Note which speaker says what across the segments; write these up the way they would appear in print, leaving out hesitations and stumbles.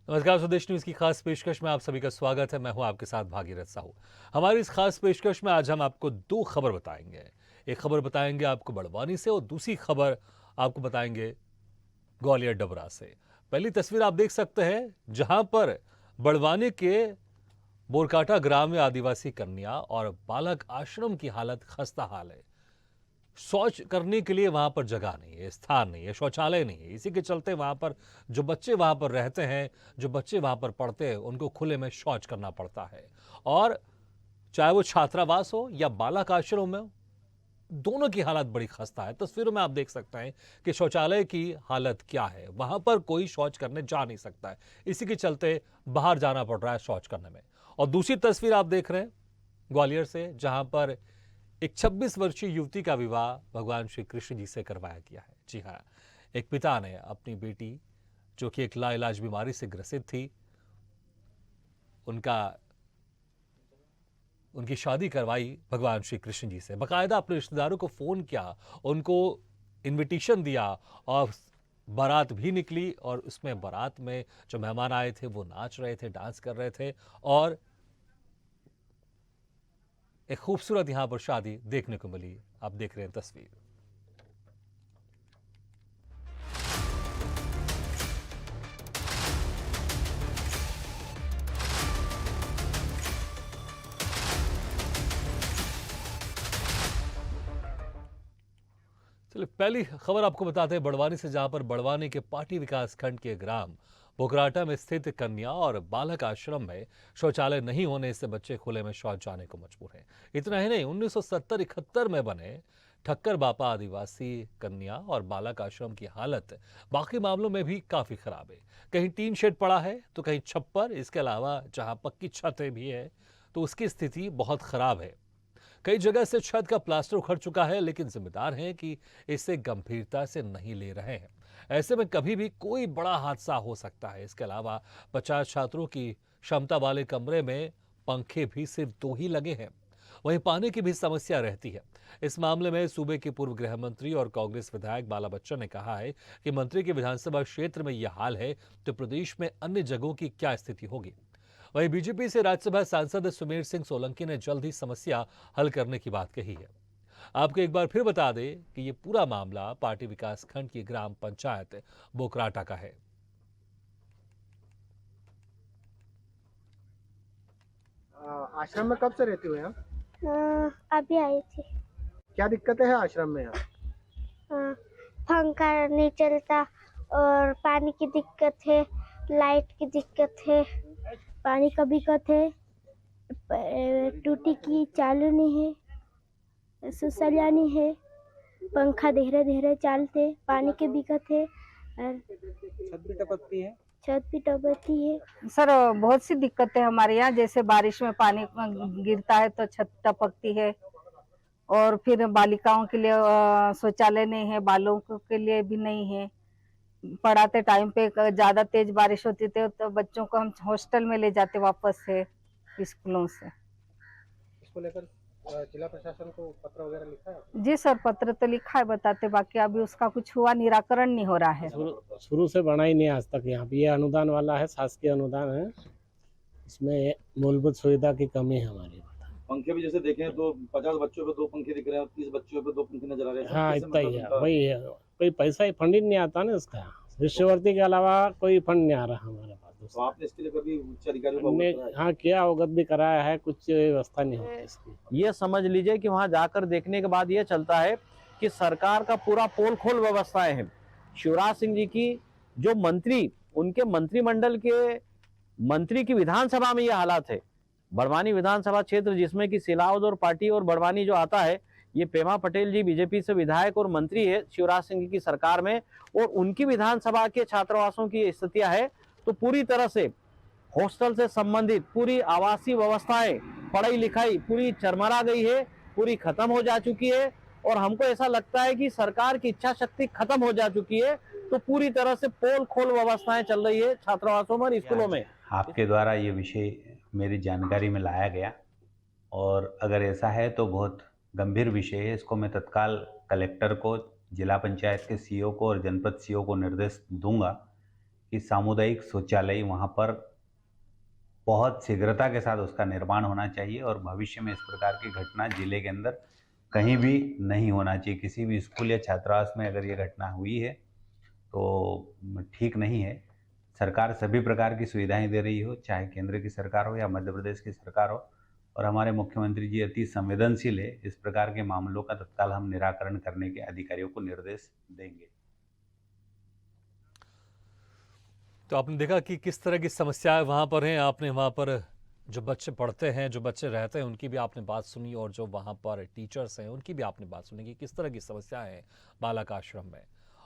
Speaker 1: नमस्कार, स्वदेश न्यूज की खास पेशकश में आप सभी का स्वागत है। मैं हूं आपके साथ भागीरथ साहू। हमारी इस खास पेशकश में आज हम आपको दो खबर बताएंगे। एक खबर बताएंगे आपको बड़वानी से और दूसरी खबर आपको बताएंगे ग्वालियर डबरा से। पहली तस्वीर आप देख सकते हैं जहां पर बड़वानी के बोरकाटा ग्राम में आदिवासी कन्या और बालक आश्रम की हालत खस्ता हाल है। शौच करने के लिए वहां पर जगह नहीं है, स्थान नहीं है, शौचालय नहीं है। इसी के चलते वहां पर जो बच्चे वहां पर रहते हैं, जो बच्चे वहां पर पढ़ते हैं, उनको खुले में शौच करना पड़ता है। और चाहे वो छात्रावास हो या बालक आश्रम में हो, दोनों की हालत बड़ी खस्ता है। तस्वीरों में आप देख सकते हैं कि शौचालय की हालत क्या है। वहां पर कोई शौच करने जा नहीं सकता है। इसी के चलते बाहर जाना पड़ रहा है शौच करने में। और दूसरी तस्वीर आप देख रहे हैं ग्वालियर से, जहां पर एक 26 वर्षीय युवती का विवाह भगवान श्री कृष्ण जी से करवाया गया है। जी हाँ, एक पिता ने अपनी बेटी जो कि एक लाइलाज बीमारी से ग्रसित थी, उनकी शादी करवाई भगवान श्री कृष्ण जी से। बाकायदा अपने रिश्तेदारों को फोन किया, उनको इनविटेशन दिया और बारात भी निकली। और उसमें बारात में जो मेहमान आए थे वो नाच रहे थे, डांस कर रहे थे और एक खूबसूरत यहां पर शादी देखने को मिली। आप देख रहे हैं तस्वीर। चलिए पहली खबर आपको बताते हैं बड़वानी से, जहां पर बड़वानी के पाटी विकास खंड के ग्राम बोकराटा में स्थित कन्या और बालक आश्रम में शौचालय नहीं होने से बच्चे खुले में शौच जाने को मजबूर हैं। इतना ही नहीं, 1970-71 में बने ठक्कर बापा आदिवासी कन्या और बालक आश्रम की हालत बाकी मामलों में भी काफी खराब है। कहीं टीन शेड पड़ा है तो कहीं छप्पर। इसके अलावा जहां पक्की छतें भी है तो उसकी स्थिति बहुत खराब है। कई जगह से छत का प्लास्टर उखड़ चुका है, लेकिन जिम्मेदार हैं कि इसे गंभीरता से नहीं ले रहे हैं। ऐसे में कभी भी कोई बड़ा हादसा हो सकता है। इसके अलावा 50 छात्रों की क्षमता वाले कमरे में पंखे भी सिर्फ 2 ही लगे हैं। वहीं पानी की भी समस्या रहती है। इस मामले में सूबे के पूर्व गृह मंत्री और कांग्रेस विधायक बाला बच्चन ने कहा है कि मंत्री के विधानसभा क्षेत्र में यह हाल है तो प्रदेश में अन्य जगहों की क्या स्थिति होगी। वहीं बीजेपी से राज्यसभा सांसद सुमेर सिंह सोलंकी ने जल्द ही समस्या हल करने की बात कही है। आपको एक बार फिर बता दें कि ये पूरा मामला पार्टी विकास खंड की ग्राम पंचायत बोकराटा का है।
Speaker 2: आश्रम में कब से रहते हो आप?
Speaker 3: अभी आई थी।
Speaker 2: क्या दिक्कतें हैं आश्रम में यहाँ?
Speaker 3: हाँ, पंखा नहीं चलता और पानी की दिक्कत है, लाइट की दिक्कत है, पानी का दिक्कत है, टूटी की चालू नहीं है, सुसलिया नहीं है, पंखा धीरे धीरे चलते, पानी की दिक्कत है और
Speaker 2: छत भी टपकती है।
Speaker 3: छत भी टपकती है।
Speaker 4: सर बहुत सी दिक्कतें हमारे यहाँ, जैसे बारिश में पानी गिरता है तो छत टपकती है और फिर बालिकाओं के लिए शौचालय नहीं है, बालों के लिए भी नहीं है। पढ़ाते टाइम पे ज्यादा तेज बारिश होती थी तो बच्चों को हम हॉस्टल में ले जाते वापस से स्कूलों से।
Speaker 2: इसको लेकर जिला प्रशासन को पत्र वगैरह लिखा है?
Speaker 4: जी सर, पत्र तो लिखा है बताते, बाकी अभी उसका कुछ हुआ निराकरण नहीं हो रहा है।
Speaker 5: शुरू से बना ही नहीं आज तक। यहाँ पे ये अनुदान वाला है, शासकीय अनुदान है, इसमें मूलभूत सुविधा की कमी है हमारी।
Speaker 6: पंखे भी जैसे देखें तो 50 बच्चों पे 2 पंखे दिख रहे हैं, 30 बच्चों पे 2 पंखे नजर आ रहे हैं।
Speaker 5: हाँ इतना ही है, वही है, कोई पैसा ही फंड ही नहीं आता ना इसका। शिष्यवृत्ति के अलावा कोई फंड नहीं आ रहा हमारे पास।
Speaker 6: तो आपने इसके लिए कभी उच्च अधिकारियों को
Speaker 5: हमने
Speaker 6: अवगत कराया?
Speaker 5: हाँ किया, अवगत भी कराया है, कुछ व्यवस्था नहीं होती इसकी।
Speaker 7: ये समझ लीजिए कि वहां जाकर देखने के बाद ये चलता है कि सरकार का पूरा पोल खोल व्यवस्थाएं हैं। शिवराज सिंह जी की जो मंत्री, उनके मंत्रिमंडल के मंत्री की विधानसभा में ये हालात है। बड़वानी विधानसभा क्षेत्र जिसमें कि सिलावदौर पार्टी और बड़वानी जो आता है, ये पेमा पटेल जी बीजेपी से विधायक और मंत्री है शिवराज सिंह जी की सरकार में, और उनकी विधानसभा के छात्रावासों की स्थितियां है तो पूरी तरह से हॉस्टल से संबंधित पूरी आवासीय व्यवस्थाएं, पढ़ाई लिखाई पूरी चरमरा गई है, पूरी खत्म हो जा चुकी है। और हमको ऐसा लगता है कि सरकार की इच्छा शक्ति खत्म हो जा चुकी है, तो पूरी तरह से पोल खोल व्यवस्थाएं चल रही है छात्रावासों में और स्कूलों में।
Speaker 8: आपके द्वारा ये विषय मेरी जानकारी में लाया गया और अगर ऐसा है तो बहुत गंभीर विषय है। इसको मैं तत्काल कलेक्टर को, जिला पंचायत के सीईओ को और जनपद सीईओ को निर्देश दूंगा कि सामुदायिक शौचालय वहाँ पर बहुत शीघ्रता के साथ उसका निर्माण होना चाहिए और भविष्य में इस प्रकार की घटना जिले के अंदर कहीं भी नहीं होना चाहिए। किसी भी स्कूल या छात्रावास में अगर ये घटना हुई है तो ठीक नहीं है। सरकार सभी प्रकार की सुविधाएं दे रही हो, चाहे केंद्र की सरकार हो या मध्य प्रदेश की सरकार हो, और हमारे मुख्यमंत्री जी अति संवेदनशील है। इस प्रकार के मामलों का तत्काल हम निराकरण करने के अधिकारियों को निर्देश देंगे।
Speaker 1: तो आपने देखा कि किस तरह की समस्याएं वहाँ पर हैं। आपने वहाँ पर जो बच्चे पढ़ते हैं, जो बच्चे रहते हैं, उनकी भी आपने बात सुनी, और जो वहाँ पर टीचर्स हैं उनकी भी आपने बात सुनी कि किस तरह की समस्याएं हैं बालक आश्रम में।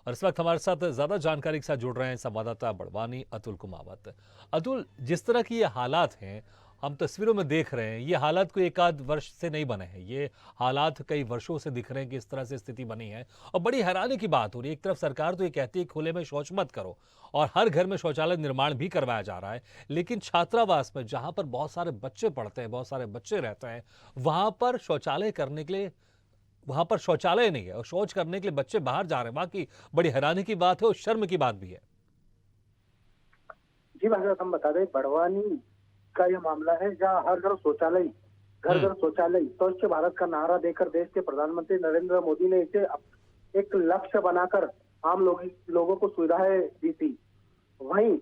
Speaker 1: और इस वक्त हमारे साथ ज़्यादा जानकारी के साथ जुड़ रहे हैं संवाददाता बड़वानी अतुल कुमावत। अतुल, जिस तरह की ये हालात हैं, हम तस्वीरों में देख रहे हैं, ये हालात कोई एक आध वर्ष से नहीं बने हैं, ये हालात कई वर्षों से दिख रहे हैं कि इस तरह से स्थिति बनी है। और बड़ी हैरानी की बात हो रही है, एक तरफ सरकार तो ये कहती है खुले में शौच मत करो, और हर घर में शौचालय निर्माण भी करवाया जा रहा है, लेकिन छात्रावास में जहां पर बहुत सारे बच्चे पढ़ते हैं, बहुत सारे बच्चे रहते हैं, वहां पर शौचालय करने के लिए वहां पर शौचालय नहीं है और शौच करने के लिए बच्चे बाहर जा रहे हैं। बाकी बड़ी हैरानी की बात है और शर्म की बात भी है।
Speaker 2: जी भाई, हम बता दें, बड़वानी का ये मामला है जहाँ हर घर शौचालय, घर घर शौचालय, स्वच्छ भारत का नारा देकर देश के प्रधानमंत्री नरेंद्र मोदी ने इसे एक लक्ष्य बनाकर आम लोगों को सुविधाएं दी थी। वहीं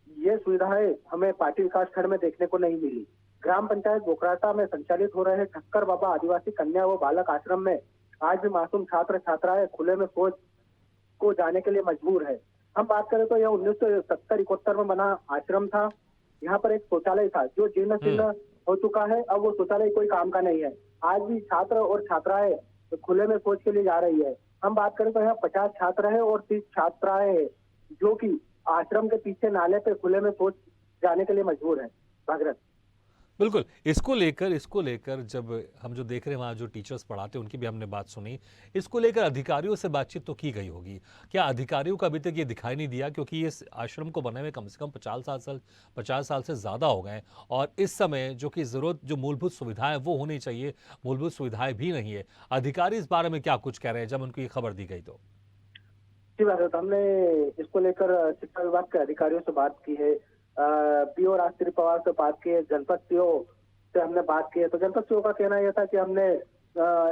Speaker 2: ये सुविधाएं हमें पाटिल विकास खंड में देखने को नहीं मिली। ग्राम पंचायत बोकराटा में संचालित हो रहे ठक्कर बाबा आदिवासी कन्या व बालक आश्रम में आज भी मासूम छात्र छात्राएं खुले में शौच को जाने के लिए मजबूर है। हम बात करें तो यह 1970-71 में बना आश्रम था। यहाँ पर एक शौचालय था जो जीर्ण शीर्ण हो चुका है। अब वो शौचालय कोई काम का नहीं है। आज भी छात्र और छात्राएं खुले में शौच के लिए जा रही है। हम बात करें तो यहाँ 50 छात्र है और 30 छात्राएं हैं जो कि आश्रम के पीछे नाले पे खुले में शौच जाने के लिए मजबूर है। भागरथ,
Speaker 1: बिल्कुल, इसको लेकर जब हम जो देख रहे हैं वहाँ जो टीचर्स पढ़ाते हैं उनकी भी हमने बात सुनी। इसको लेकर अधिकारियों से बातचीत तो की गई होगी, क्या अधिकारियों को अभी तक ये दिखाई नहीं दिया? क्योंकि इस आश्रम को बने हुए कम से कम 50 साल से ज़्यादा हो गए, और इस समय जो कि ज़रूरत, जो मूलभूत सुविधाएं वो होनी चाहिए, मूलभूत सुविधाएं भी नहीं है। अधिकारी इस बारे में क्या कुछ कह रहे हैं जब उनको ये खबर दी गई? तो
Speaker 2: जी भागरथ, हमने इसको लेकर शिक्षा विभाग के अधिकारियों से बात की है। पीओ राष्ट्रीय पवार से बात की है, जनपद पीओ से हमने बात की है। तो जनपद पीओ का कहना यह था कि हमने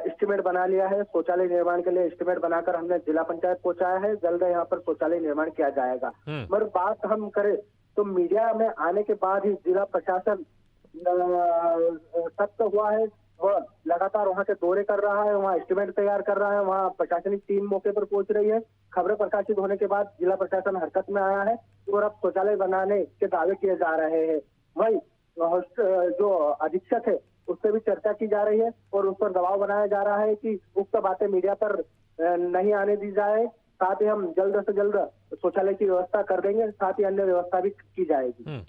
Speaker 2: एस्टिमेट बना लिया है शौचालय निर्माण के लिए। एस्टिमेट बनाकर हमने जिला पंचायत पहुंचाया है, जल्द यहाँ पर शौचालय निर्माण किया जाएगा। मगर बात हम करें तो मीडिया में आने के बाद ही जिला प्रशासन सख्त हुआ है। वह लगातार वहाँ के दौरे कर रहा है, वहाँ एस्टिमेट तैयार कर रहा है, वहाँ प्रशासनिक टीम मौके पर पहुंच रही है। खबरें प्रकाशित होने के बाद जिला प्रशासन हरकत में आया है और अब शौचालय बनाने के दावे किए जा रहे हैं। वही जो अधीक्षक है उससे भी चर्चा की जा रही है और उस पर दबाव बनाया जा रहा है कि उक्त बातें मीडिया पर नहीं आने दी जाए। साथ ही हम जल्द से जल्द शौचालय की व्यवस्था कर देंगे, साथ ही अन्य व्यवस्था भी की जाएगी।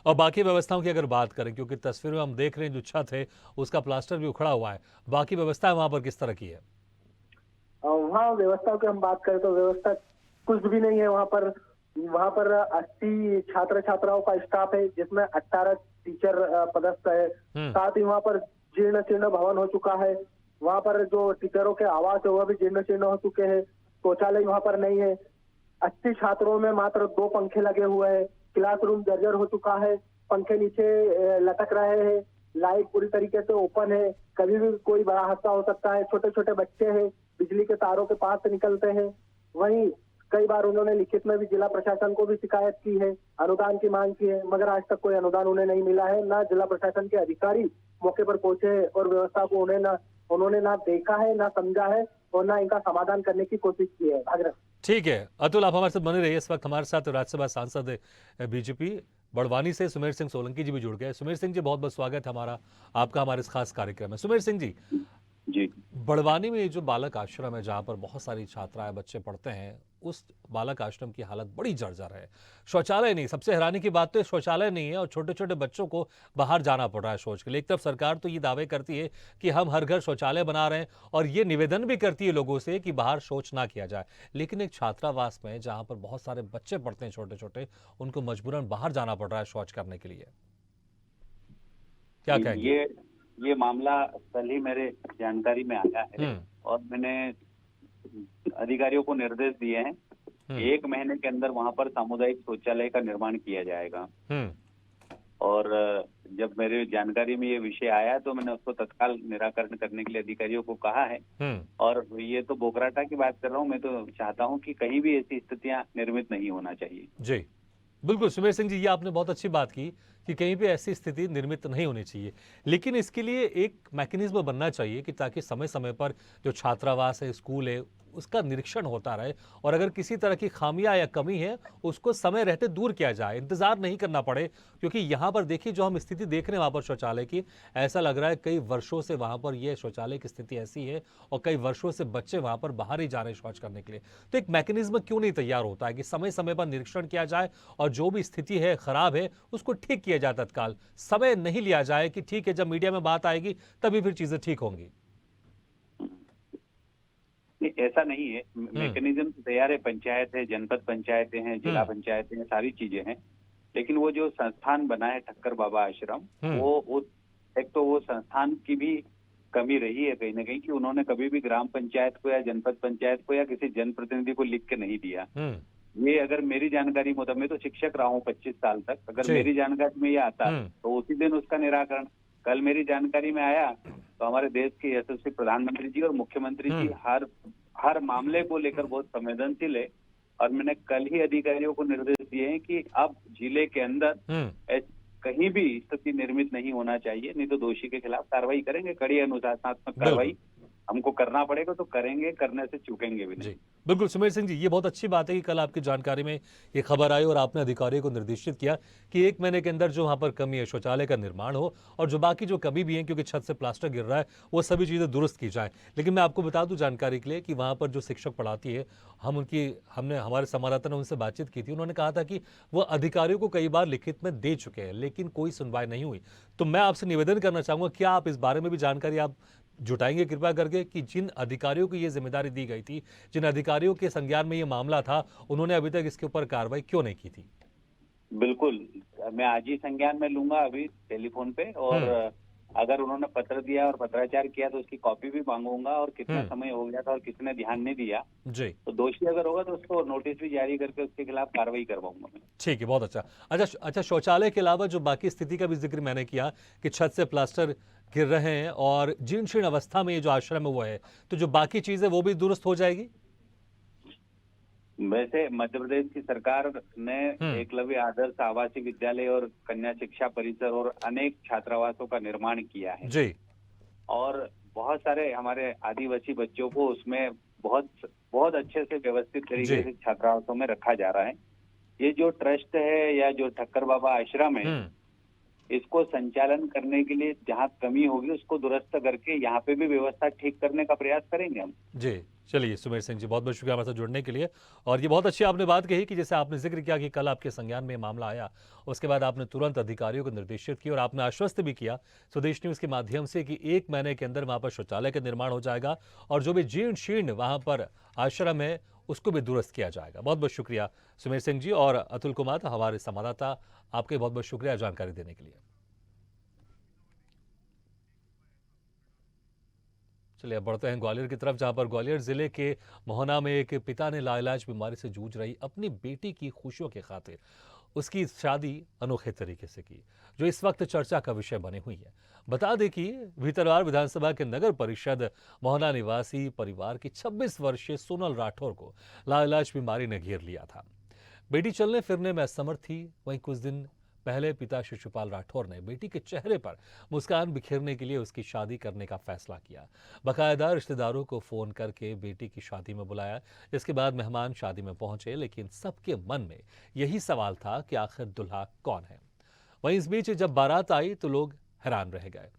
Speaker 1: और बाकी व्यवस्थाओं की अगर बात करें, क्योंकि तस्वीर में हम देख रहे हैं जो छत है उसका प्लास्टर भी उखड़ा हुआ है, बाकी व्यवस्था वहां पर किस तरह की है?
Speaker 2: वहाँ व्यवस्था की हम बात करें तो व्यवस्था कुछ भी नहीं है। वहाँ पर 80 छात्र छात्राओं का स्टाफ है जिसमें 18 टीचर पदस्थ है। साथ ही वहाँ पर जीर्ण शीर्ण भवन हो चुका है। वहाँ पर जो टीचरों के आवास है वह भी जीर्ण शीर्ण हो चुके हैं। शौचालय वहाँ पर नहीं है। 80 छात्रों में मात्र 2 पंखे लगे हुए हैं। क्लासरूम जर्जर हो चुका है, पंखे नीचे लटक रहे हैं, लाइट पूरी तरीके से ओपन है, कभी भी कोई बड़ा हादसा हो सकता है। छोटे छोटे बच्चे हैं, बिजली के तारों के पास से निकलते हैं। वहीं कई बार उन्होंने लिखित में भी जिला प्रशासन को भी शिकायत की है, अनुदान की मांग की है, मगर आज तक कोई अनुदान उन्हें नहीं मिला है। ना जिला प्रशासन के अधिकारी मौके पर पहुंचे और व्यवस्था को उन्होंने ना देखा है, ना समझा है और ना इनका समाधान करने की कोशिश की है। भागरथ,
Speaker 1: ठीक है अतुल, आप हमारे साथ बने रहिए। इस वक्त हमारे साथ राज्यसभा सांसद बीजेपी बड़वानी से सुमेर सिंह सोलंकी जी भी जुड़ गए। सुमेर सिंह जी, बहुत बहुत स्वागत है आपका हमारे इस खास कार्यक्रम में। सुमेर सिंह जी, बड़वानी में जो बालक आश्रम है जहाँ पर बहुत सारी छात्राएं बच्चे पढ़ते हैं, उस बालक आश्रम की हालत बड़ी जर्जर है। शौचालय नहीं, सबसे हैरानी की बात तो शौचालय नहीं है और छोटे छोटे बच्चों को बाहर जाना पड़ रहा है शौच के लिए। एक तरफ सरकार तो ये दावे करती है कि हम हर घर शौचालय बना रहे हैं और ये निवेदन भी करती है लोगों से कि बाहर शौच ना किया जाए, लेकिन एक छात्रावास में जहाँ पर बहुत सारे बच्चे पढ़ते हैं छोटे छोटे, उनको मजबूरन बाहर जाना पड़ रहा है शौच करने के लिए। क्या कहेंगे?
Speaker 9: ये मामला कल ही मेरे जानकारी में आया है और मैंने अधिकारियों को निर्देश दिए हैं 1 महीने के अंदर वहां पर सामुदायिक शौचालय का निर्माण किया जाएगा। और जब मेरे जानकारी में ये विषय आया तो मैंने उसको तत्काल निराकरण करने के लिए अधिकारियों को कहा है। और ये तो बोकराटा की बात कर रहा हूँ, मैं तो चाहता हूँ कि कहीं भी ऐसी स्थितियां निर्मित नहीं होना चाहिए।
Speaker 1: जी बिल्कुल सुमेर सिंह जी, ये आपने बहुत अच्छी बात की कि कहीं भी ऐसी स्थिति निर्मित नहीं होनी चाहिए, लेकिन इसके लिए एक मैकेनिज्म बनना चाहिए कि ताकि समय समय पर जो छात्रावास है, स्कूल है, उसका निरीक्षण होता रहे और अगर किसी तरह की खामियां या कमी है उसको समय रहते दूर किया जाए, इंतजार नहीं करना पड़े। क्योंकि यहाँ पर देखिए जो हम स्थिति देख रहे हैं वहाँ पर शौचालय की, ऐसा लग रहा है कई वर्षों से वहाँ पर यह शौचालय की स्थिति ऐसी है और कई वर्षों से बच्चे वहाँ पर बाहर ही जा रहे हैं शौच करने के लिए। तो एक मैकेनिज्म क्यों नहीं तैयार होता है कि समय समय पर निरीक्षण किया जाए और जो भी स्थिति है खराब है उसको ठीक किया जाए तत्काल, समय नहीं लिया जाए कि ठीक है जब मीडिया में बात आएगी तभी फिर चीजें ठीक होंगी।
Speaker 9: नहीं, ऐसा नहीं है। मैकेनिज्म तैयार है, पंचायत है, जनपद पंचायतें हैं, जिला पंचायतें हैं, सारी चीजें हैं। लेकिन वो जो संस्थान बना है ठक्कर बाबा आश्रम, वो एक तो वो संस्थान की भी कमी रही है कहीं ना कहीं कि उन्होंने कभी भी ग्राम पंचायत को या जनपद पंचायत को या किसी जनप्रतिनिधि को लिख के नहीं दिया। ये अगर मेरी जानकारी मुताबिक, मैं तो शिक्षक रहा हूँ 25 साल तक, अगर मेरी जानकारी में ये आता तो उसी दिन उसका निराकरण। कल मेरी जानकारी में आया तो हमारे देश के यशस्वी प्रधानमंत्री जी और मुख्यमंत्री जी हर मामले को लेकर बहुत संवेदनशील है। और मैंने कल ही अधिकारियों को निर्देश दिए हैं कि अब जिले के अंदर कहीं भी स्थिति निर्मित नहीं होना चाहिए, नहीं तो दोषी के खिलाफ कार्रवाई करेंगे, कड़ी अनुशासनात्मक कार्रवाई हमको करना पड़ेगा तो करेंगे, करने से चूकेंगे भी नहीं।
Speaker 1: बिल्कुल सुमेर सिंह जी, ये बहुत अच्छी बात है कि कल आपकी जानकारी में ये खबर आई और आपने अधिकारियों को निर्देशित किया कि 1 महीने के अंदर जो वहाँ पर कमी है शौचालय का निर्माण हो और जो बाकी जो कमी भी है क्योंकि छत से प्लास्टर गिर रहा है वो सभी चीज़ें दुरुस्त की जाए। लेकिन मैं आपको बता दूं जानकारी के लिए कि वहाँ पर जो शिक्षक पढ़ाती है, हमने हमारे संवाददाता ने उनसे बातचीत की थी, उन्होंने कहा था कि वो अधिकारियों को कई बार लिखित में दे चुके हैं लेकिन कोई सुनवाई नहीं हुई। तो मैं आपसे निवेदन करना चाहूँगा, क्या आप इस बारे में भी जानकारी आप जुटाएंगे कृपया करके कि जिन अधिकारियों को ये जिम्मेदारी दी गई थी, जिन अधिकारियों के संज्ञान में ये मामला था, उन्होंने अभी तक इसके ऊपर कार्रवाई क्यों नहीं की थी?
Speaker 9: बिल्कुल, मैं आज ही संज्ञान में लूंगा अभी टेलीफोन पे, और अगर उन्होंने पत्र दिया और पत्राचार किया तो उसकी कॉपी भी मांगूंगा और कितना समय हो गया था और किसने ध्यान नहीं दिया
Speaker 1: जी,
Speaker 9: तो दोषी अगर होगा तो उसको नोटिस भी जारी करके उसके खिलाफ कार्रवाई करवाऊंगा मैं।
Speaker 1: ठीक है, बहुत अच्छा। अच्छा, शौचालय के अलावा जो बाकी स्थिति का भी जिक्र मैंने किया कि छत से प्लास्टर गिर रहे हैं और जीर्ण शीर्ण अवस्था में ये जो आश्रम है वो है, तो जो बाकी चीजें वो भी दुरुस्त हो जाएगी?
Speaker 9: वैसे मध्य प्रदेश की सरकार ने एकलव्य आदर्श आवासीय विद्यालय और कन्या शिक्षा परिसर और अनेक छात्रावासों का निर्माण किया है
Speaker 1: जी, और
Speaker 9: बहुत सारे हमारे आदिवासी बच्चों को उसमें बहुत अच्छे से व्यवस्थित तरीके से छात्रावासों में रखा जा रहा है। ये जो ट्रस्ट है या जो ठक्कर बाबा आश्रम है, इसको संचालन करने के लिए जहाँ कमी होगी उसको दुरुस्त करके यहाँ पे भी व्यवस्था ठीक करने का प्रयास करेंगे हम।
Speaker 1: जी, चलिए सुमेर सिंह जी, बहुत बहुत शुक्रिया हमारे साथ जुड़ने के लिए। और ये बहुत अच्छी आपने बात कही कि जैसे आपने जिक्र किया कि कल आपके संज्ञान में मामला आया, उसके बाद आपने तुरंत अधिकारियों को निर्देशित किया और आपने आश्वस्त भी किया स्वदेश न्यूज़ के माध्यम से कि 1 महीने के अंदर वहाँ पर शौचालय का निर्माण हो जाएगा और जो भी जीर्ण शीर्ण वहाँ पर आश्रम है उसको भी दुरुस्त किया जाएगा। बहुत बहुत शुक्रिया सुमेर सिंह जी। और अतुल कुमार हमारे संवाददाता, आपके बहुत बहुत शुक्रिया जानकारी देने के लिए। चलिए अब बढ़ते हैं ग्वालियर की तरफ, जहां पर ग्वालियर जिले के मोहना में एक पिता ने लाइलाज बीमारी से जूझ रही अपनी बेटी की खुशियों के खातिर उसकी शादी अनोखे तरीके से की, जो इस वक्त चर्चा का विषय बनी हुई है। बता दें कि भीतरवार विधानसभा के नगर परिषद मोहना निवासी परिवार की 26 वर्षीय सोनल राठौर को लाइलाज बीमारी ने घेर लिया था। बेटी चलने फिरने में असमर्थ थी। वहीं कुछ दिन पहले पिता शिशुपाल राठौर ने बेटी के चेहरे पर मुस्कान बिखेरने के लिए उसकी शादी करने का फैसला किया। बाकायदा रिश्तेदारों को फोन करके बेटी की शादी में बुलाया, जिसके बाद मेहमान शादी में पहुंचे, लेकिन सबके मन में यही सवाल था कि आखिर दुल्हा कौन है। वहीं इस बीच जब बारात आई तो लोग हैरान रह गए।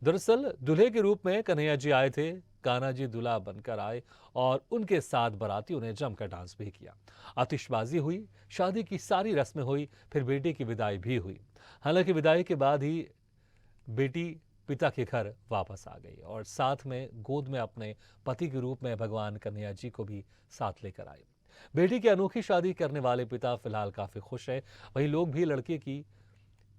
Speaker 1: दरअसल दूल्हे के रूप में कन्हैया जी आए थे। कान्हा जी दूल्हा बनकर आए और उनके साथ बारातियों ने जमकर डांस भी किया, आतिशबाजी हुई, शादी की सारी रस्में हुई, फिर बेटी की विदाई भी हुई। हालांकि विदाई के बाद ही बेटी पिता के घर वापस आ गई और साथ में गोद में अपने पति के रूप में भगवान कन्हैया जी को भी साथ लेकर आए। बेटी की अनोखी शादी करने वाले पिता फिलहाल काफी खुश है। वहीं लोग भी लड़के की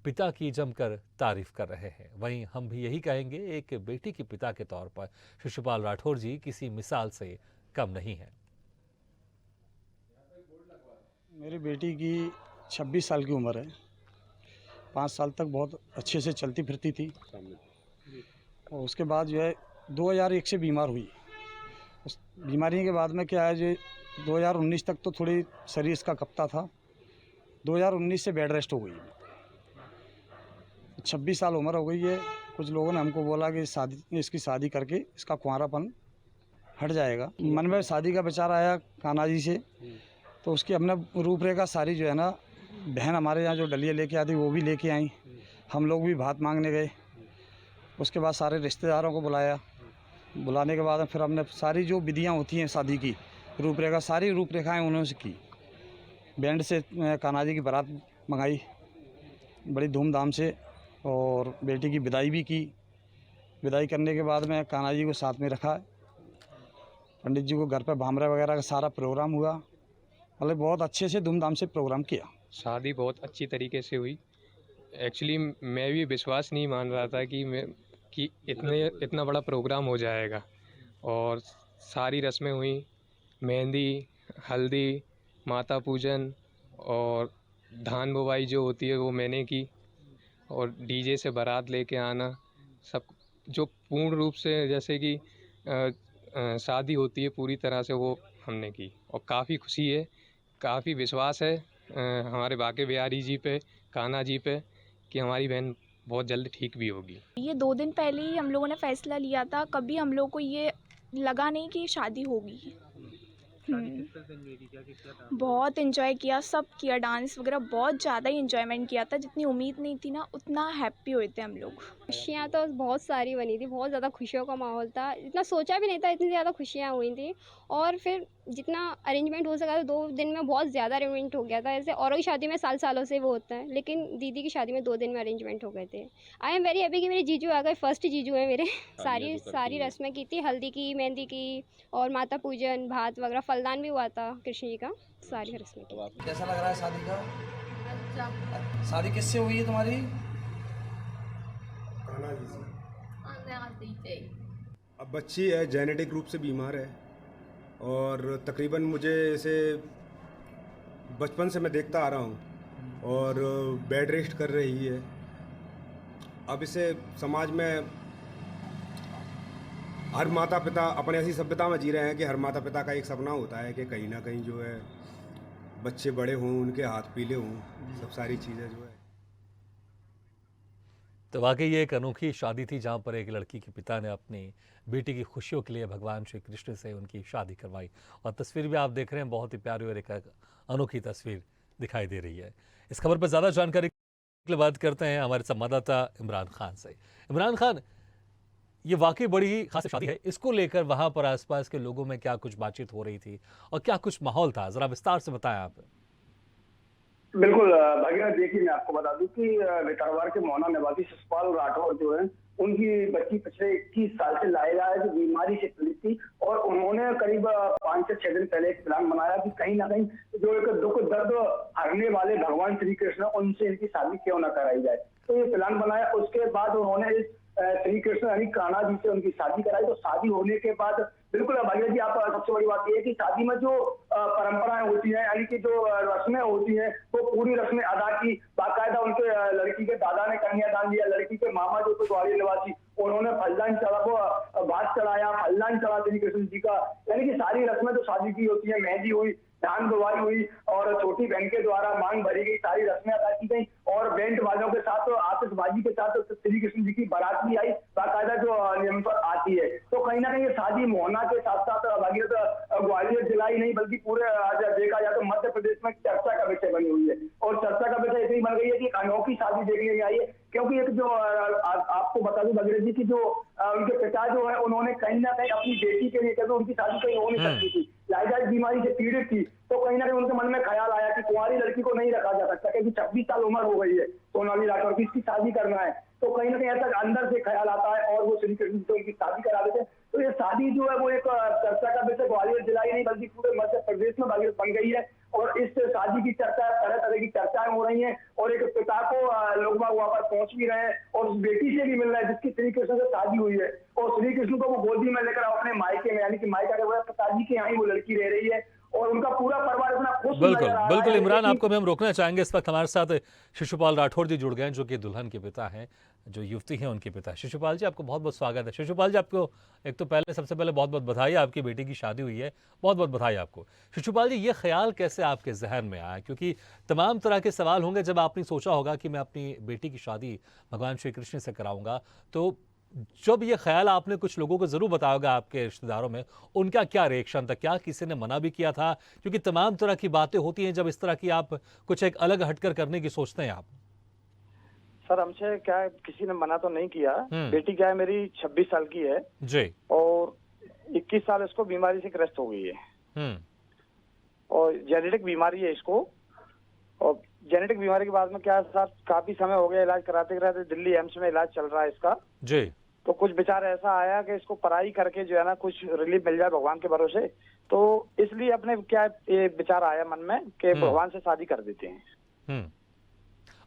Speaker 1: पिता की जमकर तारीफ कर रहे हैं। वहीं हम भी यही कहेंगे, एक बेटी के पिता के तौर पर शिशुपाल राठौर जी किसी मिसाल से कम नहीं है।
Speaker 10: मेरी बेटी की 26 साल की उम्र है। 5 साल तक बहुत अच्छे से चलती फिरती थी और उसके बाद जो है 2001 से बीमार हुई। उस बीमारी के बाद में क्या है, जो 2019 तक तो थोड़ी शरीर इसका कपता था। 2019 से बेड रेस्ट हो गई। 26 साल उम्र हो गई है। कुछ लोगों ने हमको बोला कि इसकी शादी करके इसका कुंवारापन हट जाएगा। मन में शादी का विचार आया कान्हा जी से, तो उसकी हमने रूपरेखा सारी जो है ना, बहन हमारे यहाँ जो डलिया लेके आती वो भी लेके आई, हम लोग भी भात मांगने गए। उसके बाद सारे रिश्तेदारों को बुलाया। बुलाने के बाद फिर हमने सारी जो विधियाँ होती हैं शादी की, रूपरेखा सारी रूपरेखाएँ उन्होंने से की। बैंड से कान्हा जी की बारात मंगाई बड़ी धूमधाम से और बेटी की विदाई भी की। विदाई करने के बाद में कान्हा जी को साथ में रखा। पंडित जी को घर पे भामरा वगैरह का सारा प्रोग्राम हुआ। मतलब बहुत अच्छे से धूमधाम से प्रोग्राम किया।
Speaker 11: शादी बहुत अच्छी तरीके से हुई। एक्चुअली मैं भी विश्वास नहीं मान रहा था कि इतना बड़ा प्रोग्राम हो जाएगा। और सारी रस्में हुई, मेहंदी, हल्दी, माता पूजन और धान बुवाई जो होती है वो मैंने की, और डीजे से बारात लेके आना, सब जो पूर्ण रूप से जैसे कि शादी होती है पूरी तरह से वो हमने की। और काफ़ी खुशी है, काफ़ी विश्वास है हमारे बाके बिहारी जी पे, कान्हा जी पे, कि हमारी बहन बहुत जल्द ठीक भी होगी।
Speaker 12: ये 2 दिन पहले ही हम लोगों ने फ़ैसला लिया था। कभी हम लोग को ये लगा नहीं कि शादी होगी। बहुत एंजॉय किया, सब किया, डांस वगैरह बहुत ज़्यादा ही एंजॉयमेंट किया था। जितनी उम्मीद नहीं थी ना, उतना हैप्पी हुए थे हम लोग।
Speaker 13: खुशियाँ तो बहुत सारी बनी थी, बहुत ज़्यादा खुशियों का माहौल था। इतना सोचा भी नहीं था, इतनी ज़्यादा खुशियाँ हुई थी। और फिर जितना अरेंजमेंट हो सका था 2 दिन में बहुत ज़्यादा अरेंजमेंट हो गया था। ऐसे औरों की शादी में सालों से वो होता है, लेकिन दीदी की शादी में 2 दिन में अरेंजमेंट हो गए थे। आई एम वेरी हैप्पी कि मेरे जीजू आ गए, फर्स्ट जीजू है मेरे। सारी रस्में की थी, हल्दी की, मेहंदी की और माता पूजन, भात वगैरह, फलदान भी हुआ था कृष्ण जी का। सारी रस्में की।
Speaker 14: कैसा लग रहा है शादी का? अच्छा। शादी किससे हुई है तुम्हारी?
Speaker 15: कान्हा जी से। अब बच्ची है, जेनेटिक रूप से बीमार है और तकरीबन मुझे इसे बचपन से मैं देखता आ रहा हूँ और बेड रेस्ट कर रही है। अब इसे समाज में हर माता पिता अपने ऐसी सभ्यता में जी रहे हैं कि हर माता पिता का एक सपना होता है कि कहीं ना कहीं जो है बच्चे बड़े हों, उनके हाथ पीले हों, सब सारी चीज़ें जो है।
Speaker 1: तो वाकई ये एक अनोखी शादी थी जहां पर एक लड़की के पिता ने अपनी बेटी की खुशियों के लिए भगवान श्री कृष्ण से उनकी शादी करवाई। और तस्वीर भी आप देख रहे हैं, बहुत ही प्यारी और एक अनोखी तस्वीर दिखाई दे रही है। इस खबर पर ज़्यादा जानकारी के लिए बात करते हैं हमारे संवाददाता इमरान खान से। इमरान खान, ये वाकई बड़ी ही खास शादी है, इसको लेकर वहां पर आसपास के लोगों में क्या कुछ बातचीत हो रही थी और क्या कुछ माहौल था, जरा विस्तार से बताएं आप।
Speaker 2: बिल्कुल भागीरथ, देखिए मैं आपको बता दूं कि वितरवार के मोहना निवासी शिषपाल राठौर जो है, उनकी बच्ची पिछले 21 साल से लाएगा है, जो बीमारी से पीड़ित थी। और उन्होंने करीब 5 से 6 दिन पहले एक प्लान बनाया कि कहीं ना कहीं जो एक दुख दर्द हरने वाले भगवान श्री कृष्ण, उनसे इनकी शादी क्यों ना कराई जाए। तो ये प्लान बनाया। उसके बाद उन्होंने श्री कृष्ण यानी कान्हा जी से उनकी शादी कराई। तो शादी होने के बाद बिल्कुल भागीरथ जी, आप सबसे बड़ी बात यह है कि शादी में जो परंपराएं होती हैं, यानी कि जो रस्में होती हैं, वो पूरी रस्में अदा की। बाकायदा उनके लड़की के दादा ने कन्यादान दिया। लड़की के मामा जो थे ग्वालियर निवासी, उन्होंने फलदान चढ़ा, वो भात चढ़ाया, फलदान चढ़ा श्री कृष्ण जी का। यानी कि सारी रस्में जो शादी की होती है, मेहंदी हुई, धान बुवाई हुई और छोटी बहन के द्वारा मांग भरी गई, सारी रस्में अदा की गई। और बैंड बाजों के साथ, आतिशबाजी के साथ श्री कृष्ण जी की बारात भी आई, बाकायदा जो नियम पर आती है। तो कहीं ना कहीं ये शादी मोहना के साथ साथ भागीरथ ग्वालियर जिला ही नहीं बल्कि पूरे देखा जाए तो मध्य प्रदेश में चर्चा का विषय बनी हुई है। और चर्चा का विषय इतनी बन गई है कि अनोखी शादी देखने में आई है। क्योंकि एक जो आपको बता दूं भागीरथ जी की जो उनके पिता जो है, उन्होंने कहीं ना कहीं अपनी बेटी के लिए, क्योंकि उनकी शादी कहीं हो नहीं सकती थी, लाइजाइज बीमारी से पीड़ित थी, तो कहीं ना कहीं उनके मन में ख्याल आया कि कुंवारी लड़की को नहीं रखा जा सकता, क्योंकि 26 साल उम्र हो गई है सोनाली राठौर की, इसकी शादी करना है। तो कहीं ना कहीं ऐसा अंदर से ख्याल आता है और वो श्री कृष्ण से उनकी शादी करा देते हैं। तो ये शादी जो है वो एक चर्चा का विषय ग्वालियर जिला ही नहीं बल्कि पूरे मध्य प्रदेश में भागीरथ बन गई है। और इस शादी की चर्चा, तरह तरह की चर्चाएं हो रही हैं। और एक पिता को लोग वहां पर पहुंच भी रहे हैं और उस बेटी से भी मिल रहे हैं जिसकी श्री कृष्ण से शादी हुई है। और श्री कृष्ण को वो गोदी में लेकर अपने मायके में, यानी कि मायका के पिताजी के यहाँ ही वो लड़की रह रही है। और उनका पूरा परिवार इतना खुश
Speaker 1: बिल्कुल
Speaker 2: नजर आ रहा
Speaker 1: बिल्कुल
Speaker 2: है।
Speaker 1: इमरान,
Speaker 2: लेकिन
Speaker 1: आपको भी हम रोकना चाहेंगे। इस वक्त हमारे साथ शिशुपाल राठौर जी जुड़ गए हैं, जो कि दुल्हन के पिता हैं, जो युवती हैं उनके पिता। शिशुपाल जी, आपको बहुत बहुत स्वागत है। शिशुपाल जी, आपको एक तो सबसे पहले बहुत बहुत बधाई, आपकी बेटी की शादी हुई है, बहुत बहुत बधाई आपको। शिशुपाल जी, ये ख्याल कैसे आपके जहन में आया? क्योंकि तमाम तरह के सवाल होंगे जब आपने सोचा होगा कि मैं अपनी बेटी की शादी भगवान श्री कृष्ण से कराऊंगा, तो जब ये ख्याल आपने कुछ लोगों को ज़रूर बताया होगा, आपके रिश्तेदारों में, उनका क्या रिएक्शन था? क्या किसी ने मना भी किया था? क्योंकि तमाम तरह की बातें होती हैं जब इस तरह की आप कुछ एक अलग हटकर करने की सोचते हैं आप।
Speaker 2: सर, हमसे क्या है, किसी ने मना तो नहीं किया। बेटी क्या है, मेरी 26 साल की है
Speaker 1: जी।
Speaker 2: और 21 साल इसको बीमारी से ग्रस्त हो गई है और जेनेटिक बीमारी है इसको। और जेनेटिक बीमारी के बाद में क्या है सर, काफी समय हो गया इलाज कराते कराते, दिल्ली एम्स में इलाज चल रहा है इसका
Speaker 1: जी।
Speaker 2: तो कुछ विचार ऐसा आया कि इसको पढ़ाई करके जो है ना कुछ रिलीफ मिल जाए भगवान के भरोसे, तो इसलिए अपने क्या ये विचार आया मन में कि भगवान से शादी कर देते हैं।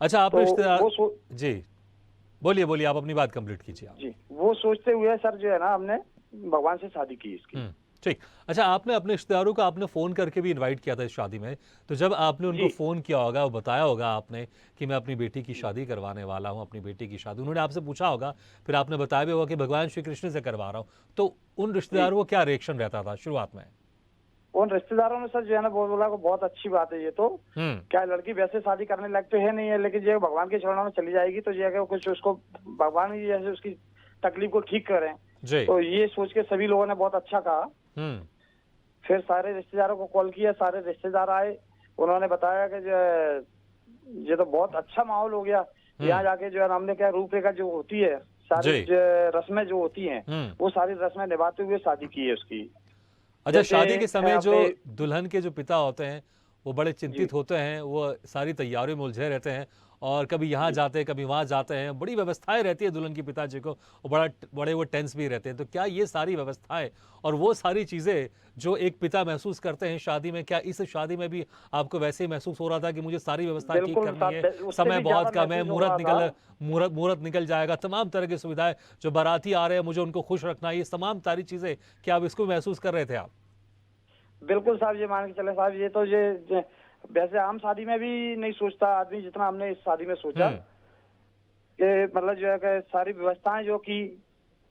Speaker 1: अच्छा, आप
Speaker 2: तो
Speaker 1: रिश्तेदार
Speaker 2: वो
Speaker 1: जी बोलिए, आप अपनी बात कंप्लीट कीजिए आप।
Speaker 2: जी, वो सोचते हुए सर जो है ना हमने भगवान से शादी की इसकी।
Speaker 1: ठीक। अच्छा, आपने अपने रिश्तेदारों को आपने फ़ोन करके भी इनवाइट किया था इस शादी में, तो जब आपने उनको फ़ोन किया होगा, वो बताया होगा आपने कि मैं अपनी बेटी की शादी करवाने वाला हूँ, अपनी बेटी की शादी, उन्होंने आपसे पूछा होगा, फिर आपने बताया भी होगा कि भगवान श्री कृष्ण से करवा रहा हूँ, तो उन रिश्तेदारों को क्या रिएक्शन रहता था शुरुआत में?
Speaker 2: उन रिश्तेदारों ने सर जो है ना बोला को बहुत अच्छी बात है ये तो, क्या लड़की वैसे शादी करने लायक तो है नहीं है, लेकिन जो भगवान के चरणों में चली जाएगी तो जो है कुछ उसको भगवान ही जैसे उसकी तकलीफ को ठीक करें, तो ये सोच के सभी लोगों ने बहुत अच्छा कहा। फिर सारे रिश्तेदारों को कॉल किया, सारे रिश्तेदार आए, उन्होंने बताया कि जो ये तो बहुत अच्छा माहौल हो गया। यहाँ जाके जो है हमने क्या रूपरेखा जो होती है, सारी रस्में जो होती हैं वो सारी रस्में निभाते हुए शादी की है उसकी।
Speaker 1: अच्छा, शादी के समय जो दुल्हन के जो पिता होते हैं वो बड़े चिंतित होते हैं, वो सारी तैयारियों में उलझे रहते हैं और कभी यहाँ जाते हैं कभी वहाँ जाते हैं, बड़ी व्यवस्थाएं रहती है दुल्हन के पिताजी को, और बड़े वो टेंस भी रहते हैं। तो क्या ये सारी व्यवस्थाएं और वो सारी चीज़ें जो एक पिता महसूस करते हैं शादी में, क्या इस शादी में भी आपको वैसे ही महसूस हो रहा था कि मुझे सारी व्यवस्था ठीक करनी है, समय बहुत कम है, मुहूर्त निकल जाएगा, तमाम तरह की सुविधाएं, जो बाराती आ रहे हैं मुझे उनको खुश रखना है, ये तमाम सारी चीज़ें क्या आप इसको महसूस कर रहे थे आप?
Speaker 2: बिल्कुल साहब, ये मान के चले साहब, ये तो ये वैसे आम शादी में भी नहीं सोचता आदमी जितना हमने इस शादी में सोचा कि मतलब जो है कि सारी व्यवस्थाएं जो कि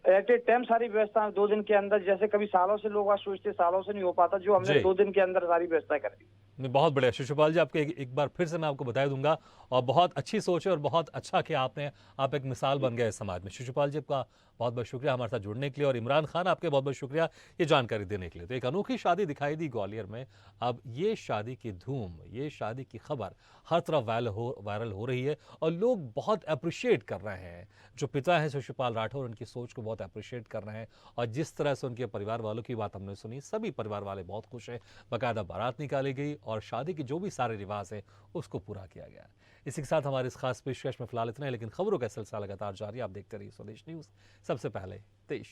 Speaker 2: एट ए टाइम सारी व्यवस्थाएं 2 दिन के अंदर, जैसे कभी सालों से लोग सोचते सालों से नहीं हो पाता, जो हमने 2 दिन के अंदर सारी व्यवस्था कर दी।
Speaker 1: बहुत बढ़िया शिशुपाल जी, आपके एक बार फिर से मैं आपको बता दूंगा, और बहुत अच्छी सोच है और बहुत अच्छा किया आपने, आप एक मिसाल बन गए समाज में। शिशुपाल जी का बहुत बहुत शुक्रिया हमारे साथ जुड़ने के लिए, और इमरान खान आपके बहुत बहुत शुक्रिया ये जानकारी देने के लिए। तो एक अनोखी शादी दिखाई दी ग्वालियर में। अब ये शादी की धूम, ये शादी की खबर हर तरफ वायरल हो रही है और लोग बहुत अप्रिशिएट कर रहे हैं। जो पिता हैं शिशुपाल राठौर, उनकी सोच को बहुत अप्रिशिएट कर रहे हैं, और जिस तरह से उनके परिवार वालों की बात हमने सुनी, सभी परिवार वाले बहुत खुश हैं। बाकायदा बारात निकाली गई और शादी के जो भी सारे रिवाज हैं उसको पूरा किया गया। इसी के साथ हमारे इस खास पेशकश में फिलहाल इतना है, लेकिन खबरों का सिलसिला लगातार जारी। आप देखते रहिए स्वदेश न्यूज़, सबसे पहले देश।